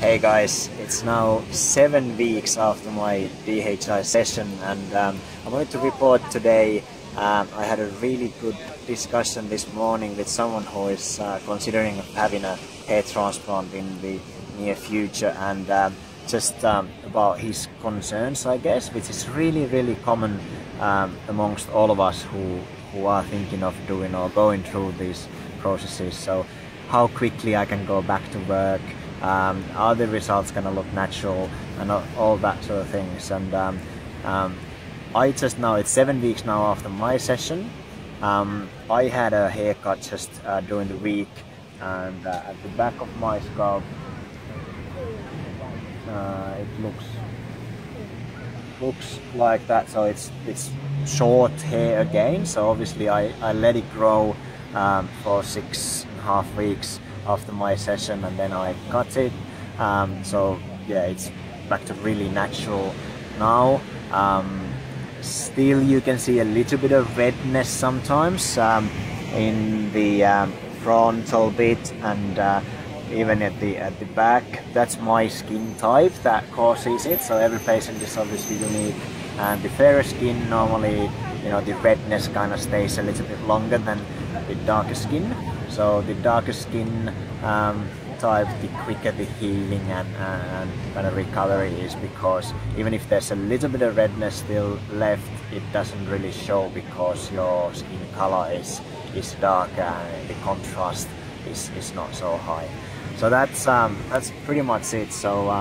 Hey guys, it's now 7 weeks after my DHI session, and I wanted to report today. I had a really good discussion this morning with someone who is considering having a hair transplant in the near future, and just about his concerns, I guess, which is really common amongst all of us who are thinking of doing or going through these processes. So how quickly I can go back to work, are the results going to look natural, and all that sort of things. And I just now, it's 7 weeks now after my session. I had a haircut just during the week, and at the back of my scalp it looks like that. So it's short hair again, so obviously I let it grow for 6.5 weeks after my session, and then I cut it. So yeah, it's back to really natural now. Still you can see a little bit of redness sometimes in the frontal bit, and even at the back. That's my skin type that causes it, so every patient is obviously unique. And the fairer skin, normally, you know, the redness kind of stays a little bit longer than the darker skin. So the darker skin type, the quicker the healing and kind of recovery is, because even if there's a little bit of redness still left, it doesn't really show because your skin color is darker and the contrast is not so high. So that's pretty much it. So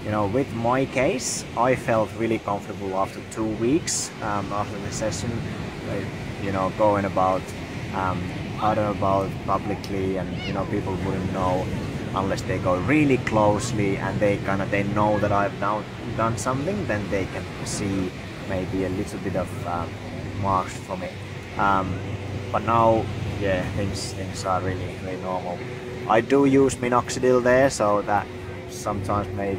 you know, with my case, I felt really comfortable after 2 weeks after the session, you know, going about out and about publicly, and you know, people wouldn't know unless they go really closely and they know that I've now done something. Then they can see maybe a little bit of marks from it. But now, yeah, things are really normal. I do use minoxidil there, so that sometimes may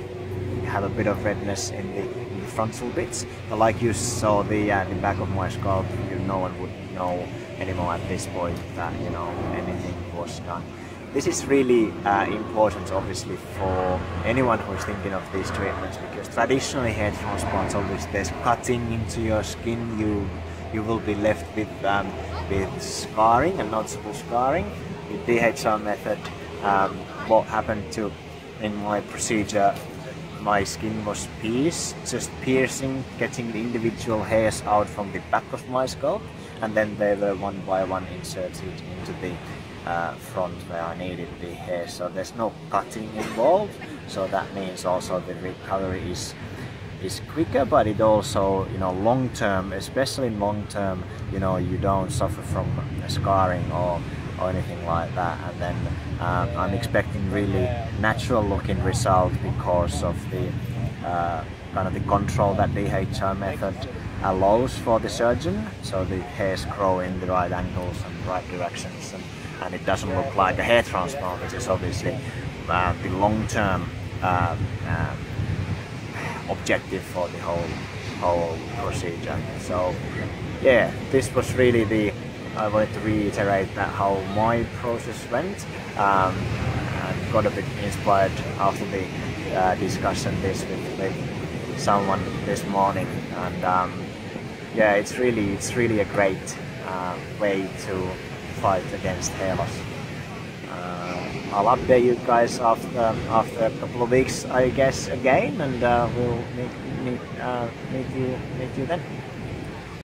have a bit of redness in the frontal bits. But like you saw the back of my scalp, no one would know anymore at this point that, you know, anything was done. This is really important, obviously, for anyone who is thinking of these treatments, because traditionally hair transplants, obviously there's cutting into your skin. You will be left with scarring and noticeable scarring. With DHI method, what happened in my procedure, my skin was just piercing, getting the individual hairs out from the back of my scalp, and then they were one by one inserted into the front where I needed the hair. So there's no cutting involved, so that means also the recovery is quicker, but it also, you know, long term, especially in long term, you know, you don't suffer from scarring or anything like that. And then I'm expecting really natural looking result because of the kind of the control that DHI method allows for the surgeon. So the hairs grow in the right angles and right directions, and it doesn't look like a hair transplant, which is obviously the long-term objective for the whole procedure. So yeah, this was really I wanted to reiterate that how my process went, and got a bit inspired after the discussion this with someone this morning. And yeah, it's really a great way to fight against hair loss. I'll update you guys after a couple of weeks, I guess, again, and we'll meet you then.